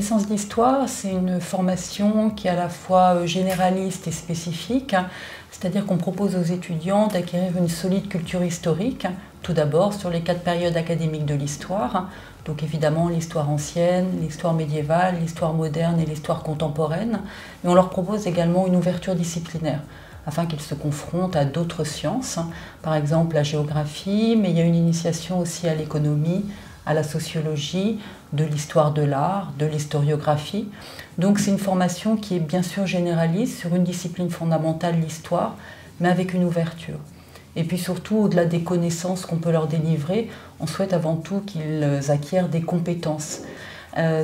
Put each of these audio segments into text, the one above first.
licence d'histoire, c'est une formation qui est à la fois généraliste et spécifique, c'est-à-dire qu'on propose aux étudiants d'acquérir une solide culture historique, tout d'abord sur les 4 périodes académiques de l'histoire, donc évidemment l'histoire ancienne, l'histoire médiévale, l'histoire moderne et l'histoire contemporaine, et on leur propose également une ouverture disciplinaire, afin qu'ils se confrontent à d'autres sciences, par exemple la géographie, mais il y a une initiation aussi à l'économie, à la sociologie, de l'histoire de l'art, de l'historiographie. Donc c'est une formation qui est bien sûr généraliste sur une discipline fondamentale, l'histoire, mais avec une ouverture. Et puis surtout, au-delà des connaissances qu'on peut leur délivrer, on souhaite avant tout qu'ils acquièrent des compétences.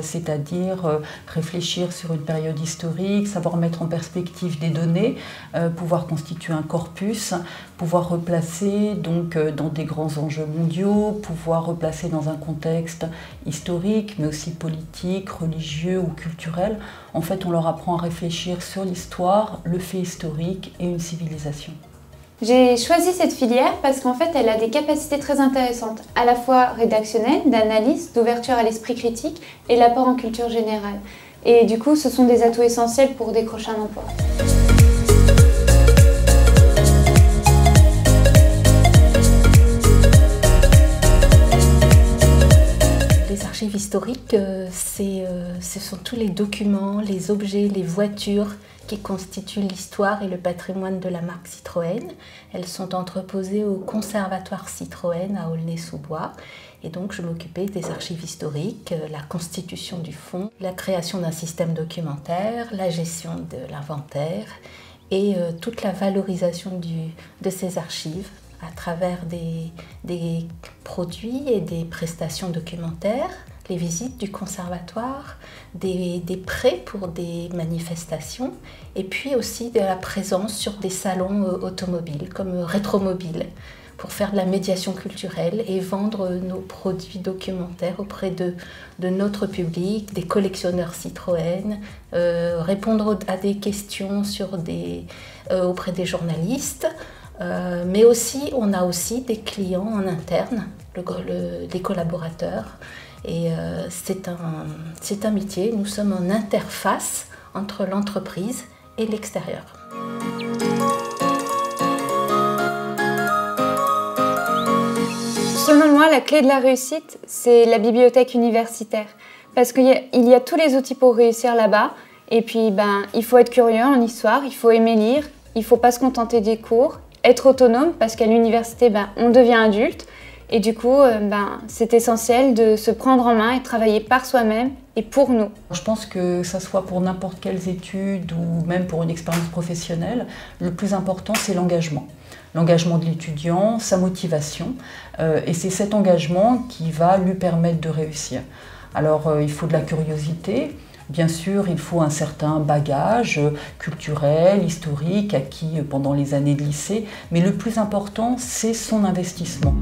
C'est-à-dire réfléchir sur une période historique, savoir mettre en perspective des données, pouvoir constituer un corpus, pouvoir replacer donc, dans des grands enjeux mondiaux, pouvoir replacer dans un contexte historique, mais aussi politique, religieux ou culturel. En fait, on leur apprend à réfléchir sur l'histoire, le fait historique et une civilisation. J'ai choisi cette filière parce qu'en fait, elle a des capacités très intéressantes, à la fois rédactionnelles, d'analyse, d'ouverture à l'esprit critique et l'apport en culture générale. Et du coup, ce sont des atouts essentiels pour décrocher un emploi. Les archives historiques, ce sont tous les documents, les objets, les voitures qui constituent l'histoire et le patrimoine de la marque Citroën. Elles sont entreposées au conservatoire Citroën à Aulnay-sous-Bois. Et donc je m'occupais des archives historiques, la constitution du fonds, la création d'un système documentaire, la gestion de l'inventaire et toute la valorisation de ces archives à travers des produits et des prestations documentaires, les visites du conservatoire, des prêts pour des manifestations et puis aussi de la présence sur des salons automobiles comme Rétromobile pour faire de la médiation culturelle et vendre nos produits documentaires auprès de notre public, des collectionneurs Citroën, répondre à des questions auprès des journalistes. Mais aussi, on a aussi des clients en interne, des collaborateurs. Et c'est un métier, nous sommes en interface entre l'entreprise et l'extérieur. Selon moi, la clé de la réussite, c'est la bibliothèque universitaire. Parce qu'il y a tous les outils pour réussir là-bas. Et puis, il faut être curieux en histoire, il faut aimer lire, il ne faut pas se contenter des cours, être autonome parce qu'à l'université, on devient adulte. Et du coup, c'est essentiel de se prendre en main et travailler par soi-même et pour nous. Je pense que ça soit pour n'importe quelles études ou même pour une expérience professionnelle, le plus important, c'est l'engagement. L'engagement de l'étudiant, sa motivation. Et c'est cet engagement qui va lui permettre de réussir. Alors, il faut de la curiosité. Bien sûr, il faut un certain bagage culturel, historique, acquis pendant les années de lycée. Mais le plus important, c'est son investissement.